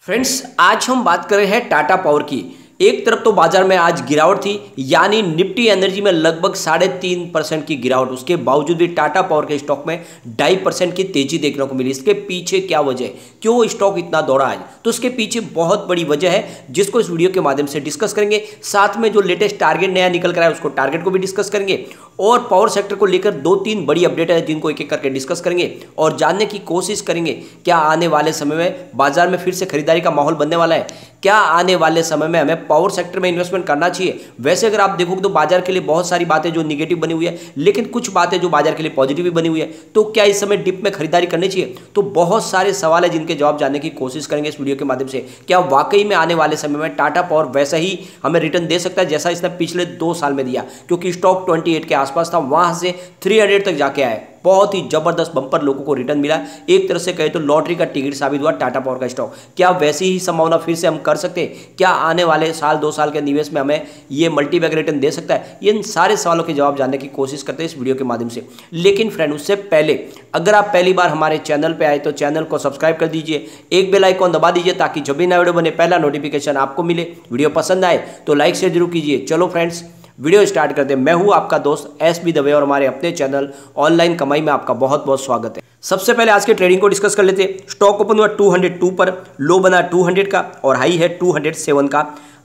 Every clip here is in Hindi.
फ्रेंड्स, आज हम बात कर रहे हैं टाटा पावर की। एक तरफ तो बाजार में आज गिरावट थी, यानी निफ्टी एनर्जी में लगभग 3.5% की गिरावट। उसके बावजूद भी टाटा पावर के स्टॉक में 2.5% की तेजी देखने को मिली। इसके पीछे क्या वजह है, क्यों स्टॉक इतना दौड़ा आज, तो इसके पीछे बहुत बड़ी वजह है जिसको इस वीडियो के माध्यम से डिस्कस करेंगे। साथ में जो लेटेस्ट टारगेट नया निकल कर आया उसको टारगेट को भी डिस्कस करेंगे और पावर सेक्टर को लेकर 2-3 बड़ी अपडेट है जिनको एक एक करके डिस्कस करेंगे और जानने की कोशिश करेंगे क्या आने वाले समय में बाजार में फिर से खरीदारी का माहौल बनने वाला है, क्या आने वाले समय में हमें पावर सेक्टर में इन्वेस्टमेंट करना चाहिए। वैसे अगर आप देखोगे तो बाजार के लिए बहुत सारी बातें जो निगेटिव बनी हुई है, लेकिन कुछ बातें जो बाजार के लिए पॉजिटिव भी बनी हुई है। तो क्या इस समय डिप में खरीदारी करनी चाहिए, तो बहुत सारे सवाल है जिनके जवाब जानने की कोशिश करेंगे इस वीडियो के माध्यम से। क्या वाकई में आने वाले समय में टाटा पावर वैसा ही हमें रिटर्न दे सकता है जैसा इसने पिछले 2 साल में दिया, क्योंकि स्टॉक 28 के आसपास था, वहां से 300 तक जाके आए। बहुत ही जबरदस्त बम्पर लोगों को रिटर्न मिला। एक तरह से कहे तो लॉटरी का टिकट साबित हुआ टाटा पावर का स्टॉक। क्या वैसी ही संभावना फिर से हम कर सकते हैं, क्या आने वाले साल 2 साल के निवेश में हमें ये मल्टीबैग रिटर्न दे सकता है, इन सारे सवालों के जवाब जानने की कोशिश करते हैं इस वीडियो के माध्यम से। लेकिन फ्रेंड, उससे पहले अगर आप पहली बार हमारे चैनल पर आए तो चैनल को सब्सक्राइब कर दीजिए, एक बेल आइकॉन दबा दीजिए ताकि जब भी नया वीडियो बने पहला नोटिफिकेशन आपको मिले। वीडियो पसंद आए तो लाइक शेयर जरूर कीजिए। चलो फ्रेंड्स, वीडियो स्टार्ट करते हैं। मैं हूं आपका दोस्त एसबी दवे और हमारे अपने चैनल ऑनलाइन कमाई में आपका बहुत बहुत स्वागत है। सबसे पहले आज के ट्रेडिंग को डिस्कस कर लेते हैं। स्टॉक ओपन हुआ 202 पर, लो बना 200 का और हाई है 207 का।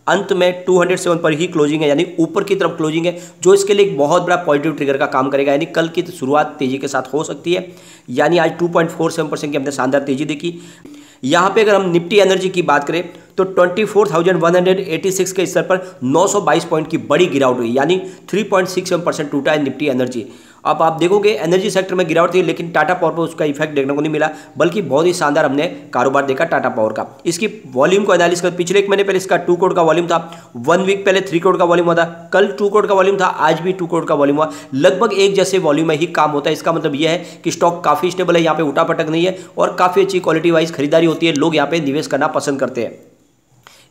अंत में 207 पर ही क्लोजिंग है, यानी ऊपर की तरफ क्लोजिंग है, जो इसके लिए एक बहुत बड़ा पॉजिटिव ट्रिगर का काम करेगा। यानी कल की शुरुआत तेजी के साथ हो सकती है, यानी आज 2.47% की हमने शानदार तेजी देखी। यहाँ पे अगर हम निफ्टी एनर्जी की बात करें तो 24,186 के स्तर पर 922 पॉइंट की बड़ी गिरावट हुई, यानी 3.67% टूटा है निफ्टी एनर्जी। अब आप देखोगे एनर्जी सेक्टर में गिरावट थी, लेकिन टाटा पावर पर उसका इफेक्ट देखने को नहीं मिला, बल्कि बहुत ही शानदार हमने कारोबार देखा टाटा पावर का। इसकी वॉल्यूम को एनालिसिस कर, पिछले 1 महीने पहले इसका 2 करोड़ का वॉल्यूम था, 1 वीक पहले 3 करोड़ का वॉल्यूम हुआ था, कल 2 करोड़ का वॉल्यूम था, आज भी 2 करोड़ का वॉल्यूम हुआ। लगभग एक जैसे वॉल्यूम में ही काम होता है। इसका मतलब यह है कि स्टॉक काफी स्टेबल है, यहाँ पे उठापटक नहीं है और काफी अच्छी क्वालिटी वाइज खरीदारी होती है। लोग यहाँ पे निवेश करना पसंद करते हैं।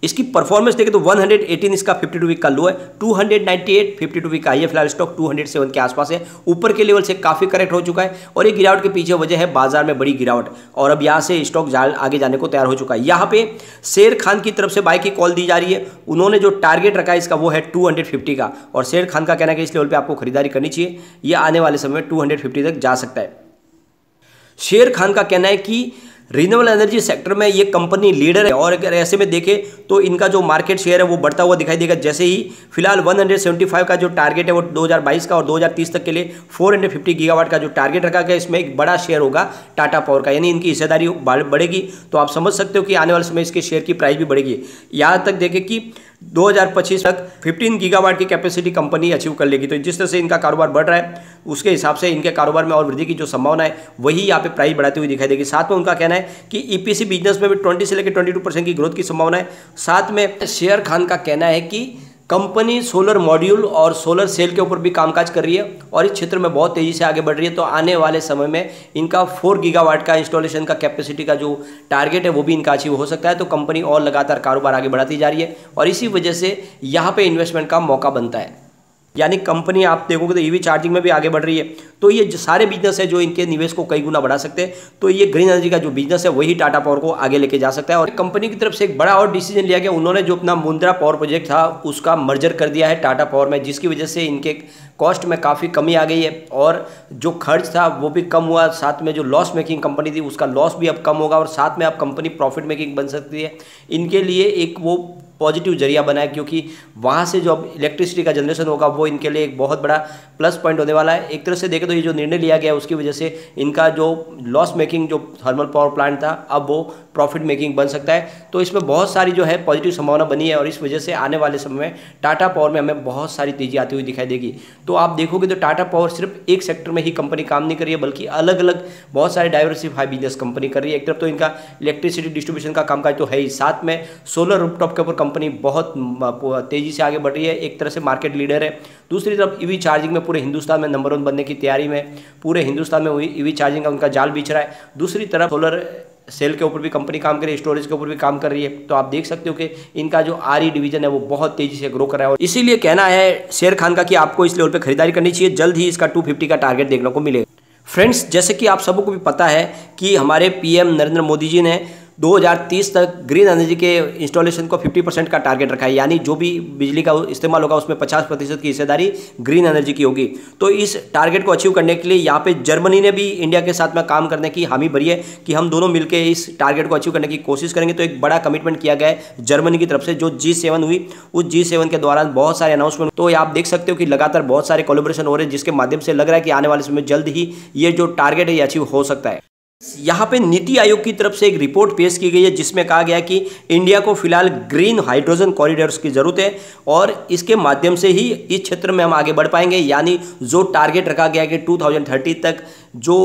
इसकी परफॉर्मेंस देखें तो 118 इसका 52 वीक का लो है, 298 52 वीक का हाई है। फिलहाल स्टॉक 207 के आसपास है, ऊपर के लेवल से काफी करेक्ट हो चुका है और ये गिरावट के पीछे वजह है बाजार में बड़ी गिरावट, और अब यहां से स्टॉक आगे जाने को तैयार हो चुका है। यहां पे शेर खान की तरफ से बाय की कॉल दी जा रही है। उन्होंने जो टारगेट रखा है इसका वो है 250 का, और शेर खान का कहना है कि इस लेवल पर आपको खरीदारी करनी चाहिए, यह आने वाले समय में 250 तक जा सकता है। शेर खान का कहना है कि रिन्यूएबल एनर्जी सेक्टर में ये कंपनी लीडर है और अगर ऐसे में देखें तो इनका जो मार्केट शेयर है वो बढ़ता हुआ दिखाई देगा। जैसे ही फिलहाल 175 का जो टारगेट है वो 2022 का और 2030 तक के लिए 450 गीगावाट का जो टारगेट रखा गया, इसमें एक बड़ा शेयर होगा टाटा पावर का, यानी इनकी हिस्सेदारी बढ़ेगी। तो आप समझ सकते हो कि आने वाले समय इसके शेयर की प्राइस भी बढ़ेगी। यहाँ तक देखें कि 2025 तक 15 गीगावाट की कैपेसिटी कंपनी अचीव कर लेगी। तो जिस तरह से इनका कारोबार बढ़ रहा है उसके हिसाब से इनके कारोबार में और वृद्धि की जो संभावना है वही यहाँ पे प्राइस बढ़ाती हुई दिखाई देगी। साथ में उनका कहना है कि ईपीसी बिजनेस में भी 20 से लेकर 22% की ग्रोथ की संभावना है। साथ में शेर खान का कहना है कि कंपनी सोलर मॉड्यूल और सोलर सेल के ऊपर भी कामकाज कर रही है और इस क्षेत्र में बहुत तेजी से आगे बढ़ रही है। तो आने वाले समय में इनका 4 गीगावाट का इंस्टॉलेशन का कैपेसिटी का जो टारगेट है वो भी इनका अचीव हो सकता है। तो कंपनी और लगातार कारोबार आगे बढ़ाती जा रही है और इसी वजह से यहाँ पे इन्वेस्टमेंट का मौका बनता है। यानी कंपनी आप देखोगे तो ईवी चार्जिंग में भी आगे बढ़ रही है। तो ये सारे बिजनेस है जो इनके निवेश को कई गुना बढ़ा सकते हैं। तो ये ग्रीन एनर्जी का जो बिजनेस है वही टाटा पावर को आगे लेके जा सकता है। और कंपनी की तरफ से एक बड़ा और डिसीजन लिया गया, उन्होंने जो अपना मुंद्रा पावर प्रोजेक्ट था उसका मर्जर कर दिया है टाटा पावर में, जिसकी वजह से इनके कॉस्ट में काफ़ी कमी आ गई है और जो खर्च था वो भी कम हुआ। साथ में जो लॉस मेकिंग कंपनी थी उसका लॉस भी अब कम होगा और साथ में अब कंपनी प्रॉफिट मेकिंग बन सकती है। इनके लिए एक वो पॉजिटिव जरिया बना है, क्योंकि वहाँ से जो अब इलेक्ट्रिसिटी का जनरेशन होगा वो इनके लिए एक बहुत बड़ा प्लस पॉइंट होने वाला है। एक तरह से देखें तो ये जो निर्णय लिया गया है उसकी वजह से इनका जो लॉस मेकिंग जो थर्मल पावर प्लांट था अब वो प्रॉफिट मेकिंग बन सकता है। तो इसमें बहुत सारी जो है पॉजिटिव संभावना बनी है और इस वजह से आने वाले समय में टाटा पावर में हमें बहुत सारी तेजी आती हुई दिखाई देगी। तो आप देखोगे तो टाटा पावर सिर्फ एक सेक्टर में ही कंपनी काम नहीं कर रही है, बल्कि अलग अलग बहुत सारे डाइवर्सिफाई बिजनेस कंपनी कर रही है। एक तरफ तो इनका इलेक्ट्रिसिटी डिस्ट्रीब्यूशन का कामकाज तो है ही, साथ में सोलर रूफटॉप के ऊपर कंपनी बहुत तेजी से आगे बढ़ रही है, एक तरह से मार्केट लीडर है। दूसरी तरफ ईवी चार्जिंग में पूरे हिंदुस्तान में नंबर 1 बनने की तैयारी में, पूरे हिंदुस्तान में ईवी चार्जिंग का उनका जाल बिछ रहा है। दूसरी तरफ सोलर सेल के ऊपर भी कंपनी काम कर रही है, स्टोरेज के ऊपर भी काम कर रही है। तो आप देख सकते हो कि इनका जो आरई डिवीजन है वो बहुत तेजी से ग्रो कर रहा है और इसीलिए कहना है शेर खान का कि आपको इस लेवल पे खरीदारी करनी चाहिए। जल्द ही इसका 250 का टारगेट देखने को मिलेगा। फ्रेंड्स, जैसे कि आप सबको भी पता है कि हमारे पीएम नरेंद्र मोदी जी ने 2030 तक ग्रीन एनर्जी के इंस्टॉलेशन को 50% का टारगेट रखा है, यानी जो भी बिजली का इस्तेमाल होगा उसमें 50% की हिस्सेदारी ग्रीन एनर्जी की होगी। तो इस टारगेट को अचीव करने के लिए यहाँ पे जर्मनी ने भी इंडिया के साथ में काम करने की हामी भरी है कि हम दोनों मिलकर इस टारगेट को अचीव करने की कोशिश करेंगे। तो एक बड़ा कमिटमेंट किया गया है जर्मनी की तरफ से, जो G7 हुई उस G7 के दौरान बहुत सारे अनाउंसमेंट। तो आप देख सकते हो कि लगातार बहुत सारे कोलैबोरेशन हो रहे हैं, जिसके माध्यम से लग रहा है कि आने वाले समय में जल्द ही ये जो टारगेट है ये अचीव हो सकता है। यहाँ पे नीति आयोग की तरफ से एक रिपोर्ट पेश की गई है जिसमें कहा गया है कि इंडिया को फिलहाल ग्रीन हाइड्रोजन कॉरिडोर्स की जरूरत है और इसके माध्यम से ही इस क्षेत्र में हम आगे बढ़ पाएंगे। यानी जो टारगेट रखा गया है कि 2030 तक जो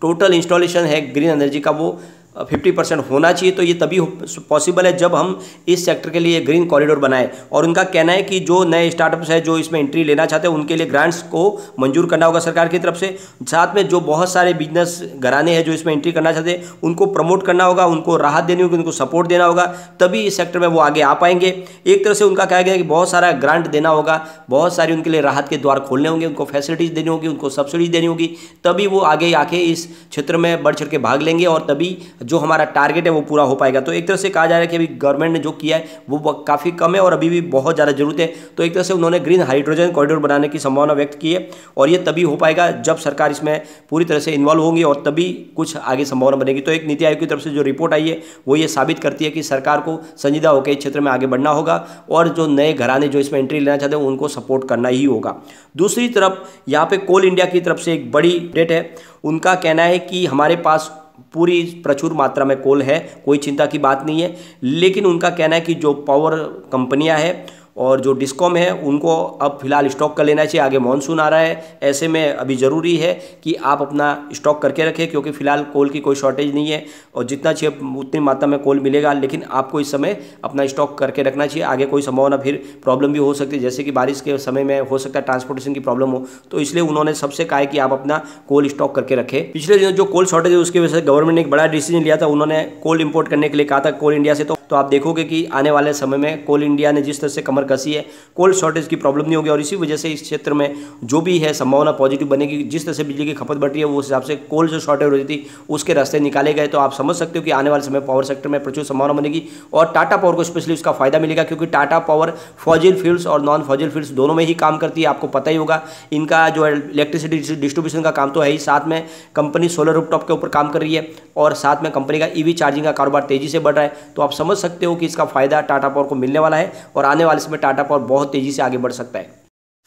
टोटल इंस्टॉलेशन है ग्रीन एनर्जी का वो 50% होना चाहिए। तो ये तभी पॉसिबल है जब हम इस सेक्टर के लिए ग्रीन कॉरिडोर बनाए। और उनका कहना है कि जो नए स्टार्टअप्स है जो इसमें एंट्री लेना चाहते हैं उनके लिए ग्रांट्स को मंजूर करना होगा सरकार की तरफ से। साथ में जो बहुत सारे बिजनेस घराने हैं जो इसमें एंट्री करना चाहते हैं उनको प्रमोट करना होगा, उनको राहत देनी होगी, उनको सपोर्ट देना होगा, तभी इस सेक्टर में वो आगे आ पाएंगे। एक तरह से उनका कहा गया है कि बहुत सारा ग्रांट देना होगा, बहुत सारी उनके लिए राहत के द्वार खोलने होंगे, उनको फैसिलिटीज देनी होगी, उनको सब्सिडीज देनी होगी, तभी वो आगे आके इस क्षेत्र में बढ़ चढ़ के भाग लेंगे और तभी जो हमारा टारगेट है वो पूरा हो पाएगा। तो एक तरह से कहा जा रहा है कि अभी गवर्नमेंट ने जो किया है वो काफ़ी कम है और अभी भी बहुत ज़्यादा जरूरत है। तो एक तरह से उन्होंने ग्रीन हाइड्रोजन कॉरिडोर बनाने की संभावना व्यक्त की है और ये तभी हो पाएगा जब सरकार इसमें पूरी तरह से इन्वॉल्व होंगी और तभी कुछ आगे संभावना बनेगी। तो एक नीति आयोग की तरफ से जो रिपोर्ट आई है वो ये साबित करती है कि सरकार को संजीदा होकर इस क्षेत्र में आगे बढ़ना होगा और जो नए घराने जो इसमें एंट्री लेना चाहते हैं उनको सपोर्ट करना ही होगा। दूसरी तरफ यहाँ पे कोल इंडिया की तरफ से एक बड़ी अपडेट है। उनका कहना है कि हमारे पास पूरी प्रचुर मात्रा में कोल है, कोई चिंता की बात नहीं है, लेकिन उनका कहना है कि जो पावर कंपनियां हैं और जो डिस्कॉम है उनको अब फिलहाल स्टॉक कर लेना चाहिए। आगे मॉनसून आ रहा है, ऐसे में अभी ज़रूरी है कि आप अपना स्टॉक करके रखें क्योंकि फिलहाल कोल की कोई शॉर्टेज नहीं है और जितना चाहिए उतनी मात्रा में कोल मिलेगा, लेकिन आपको इस समय अपना स्टॉक करके रखना चाहिए। आगे कोई संभावना फिर प्रॉब्लम भी हो सकती है, जैसे कि बारिश के समय में हो सकता है ट्रांसपोर्टेशन की प्रॉब्लम हो, तो इसलिए उन्होंने सबसे कहा है कि आप अपना कोल स्टॉक करके रखें। पिछले दिनों जो कोल शॉर्टेज है उसकी वजह से गवर्नमेंट ने एक बड़ा डिसीजन लिया था, उन्होंने कोल इंपोर्ट करने के लिए कहा था कोल इंडिया से। तो आप देखोगे कि आने वाले समय में कोल इंडिया ने जिस तरह से कमर कसी है, कोल शॉर्टेज की प्रॉब्लम नहीं होगी और इसी वजह से इस क्षेत्र में जो भी है संभावना पॉजिटिव बनेगी। जिस तरह से बिजली की खपत बढ़ रही है उस हिसाब से कोल जो शॉर्टेज हो रही थी उसके रास्ते निकाले गए। तो आप समझ सकते हो कि आने वाले समय पावर सेक्टर में प्रचुर संभावना बनेगी और टाटा पावर को स्पेशली उसका फायदा मिलेगा क्योंकि टाटा पावर फॉजिल फ्यूल्स और नॉन फॉजिल फ्यूल्स दोनों में ही काम करती है। आपको पता ही होगा इनका जो इलेक्ट्रिसिटी डिस्ट्रीब्यूशन का काम तो है ही, साथ में कंपनी सोलर रूफटॉप के ऊपर काम कर रही है और साथ में कंपनी का ईवी चार्जिंग का कारोबार तेजी से बढ़ रहा है। तो आप समझ सकते हो कि इसका फायदा टाटा पावर को मिलने वाला है और आने वाले समय टाटा पावर बहुत तेजी से आगे बढ़ सकता है।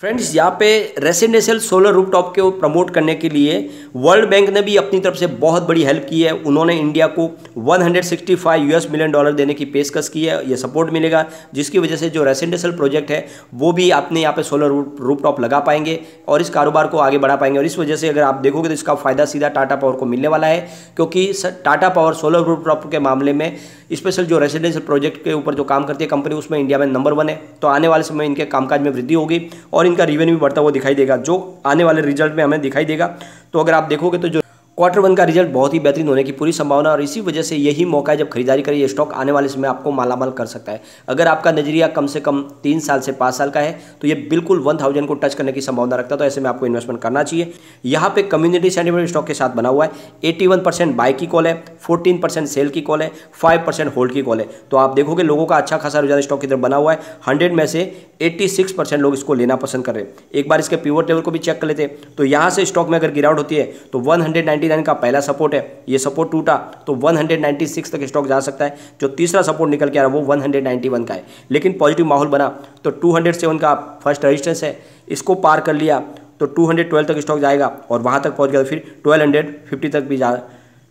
फ्रेंड्स, यहाँ पे रेसिडेंशियल सोलर रूफटॉप को प्रमोट करने के लिए वर्ल्ड बैंक ने भी अपनी तरफ से बहुत बड़ी हेल्प की है। उन्होंने इंडिया को $165 मिलियन देने की पेशकश की है, ये सपोर्ट मिलेगा जिसकी वजह से जो रेसिडेंशियल प्रोजेक्ट है वो भी अपने यहाँ पे सोलर रूफटॉप लगा पाएंगे और इस कारोबार को आगे बढ़ा पाएंगे। और इस वजह से अगर आप देखोगे तो इसका फायदा सीधा टाटा पावर को मिलने वाला है क्योंकि टाटा पावर सोलर रूफटॉप के मामले में स्पेशल जो रेसिडेंशियल प्रोजेक्ट के ऊपर जो काम करती है कंपनी उसमें इंडिया में नंबर 1 है। तो आने वाले समय इनके कामकाज में वृद्धि होगी और इनका रेवेन्यू भी बढ़ता हुआ दिखाई देगा जो आने वाले रिजल्ट में हमें दिखाई देगा। तो अगर आप देखोगे तो जो Q1 का रिजल्ट बहुत ही बेहतरीन होने की पूरी संभावना और इसी वजह से यही मौका है जब खरीदारी करें, ये स्टॉक आने वाले समय आपको मालामाल कर सकता है। अगर आपका नजरिया कम से कम 3 साल से 5 साल का है तो ये बिल्कुल 1000 को टच करने की संभावना रखता है। तो ऐसे में आपको इन्वेस्टमेंट करना चाहिए। यहाँ पे कम्युनिटी सेंटिमेंट स्टॉक के साथ बना हुआ है। 81% बाय की कॉल है, 14% सेल की कॉल है, 5% होल्ड की कॉल है। तो आप देखोगे लोगों का अच्छा खासा रुझान स्टॉक की तरफ बना हुआ है। 100 में से 86% लोग इसको लेना पसंद कर रहे हैं। एक बार इसके पिवट टेबल को भी चेक कर लेते हैं तो यहाँ से स्टॉक में अगर गिरावट होती है तो 199 का पहला सपोर्ट है, ये सपोर्ट टूटा तो 196 तक स्टॉक जा सकता है। जो तीसरा सपोर्ट निकल के आ रहा है वो 191 का है, लेकिन पॉजिटिव माहौल बना तो 207 का फर्स्ट रेजिस्टेंस है, इसको पार कर लिया तो 212 तक स्टॉक जाएगा और वहाँ तक पहुँच गया फिर 1250 तक भी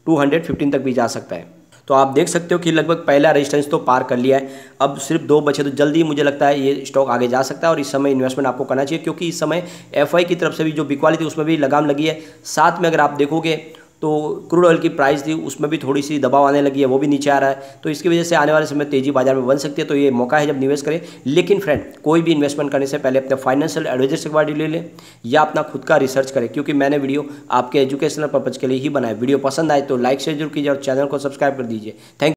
215 तक भी जा सकता है। तो आप देख सकते हो कि लगभग पहला रेजिस्टेंस तो पार कर लिया है, अब सिर्फ 2 बचे तो जल्दी मुझे लगता है ये स्टॉक आगे जा सकता है और इस समय इन्वेस्टमेंट आपको करना चाहिए क्योंकि इस समय एफआई की तरफ से भी जो बिकवाली थी उसमें भी लगाम लगी है। साथ में अगर आप देखोगे तो क्रूड ऑयल की प्राइस थी उसमें भी थोड़ी सी दबाव आने लगी है, वो भी नीचे आ रहा है। तो इसकी वजह से आने वाले समय तेजी बाजार में बन सकती है। तो ये मौका है जब निवेश करें। लेकिन फ्रेंड, कोई भी इन्वेस्टमेंट करने से पहले अपने फाइनेंशियल एडवाइजर से बात ले लें या अपना खुद का रिसर्च करें क्योंकि मैंने वीडियो आपके एजुकेशनल पर्पज के लिए ही बनाया। वीडियो पसंद आए तो लाइक शेयर जरूर कीजिए और चैनल को सब्सक्राइब कर दीजिए। थैंक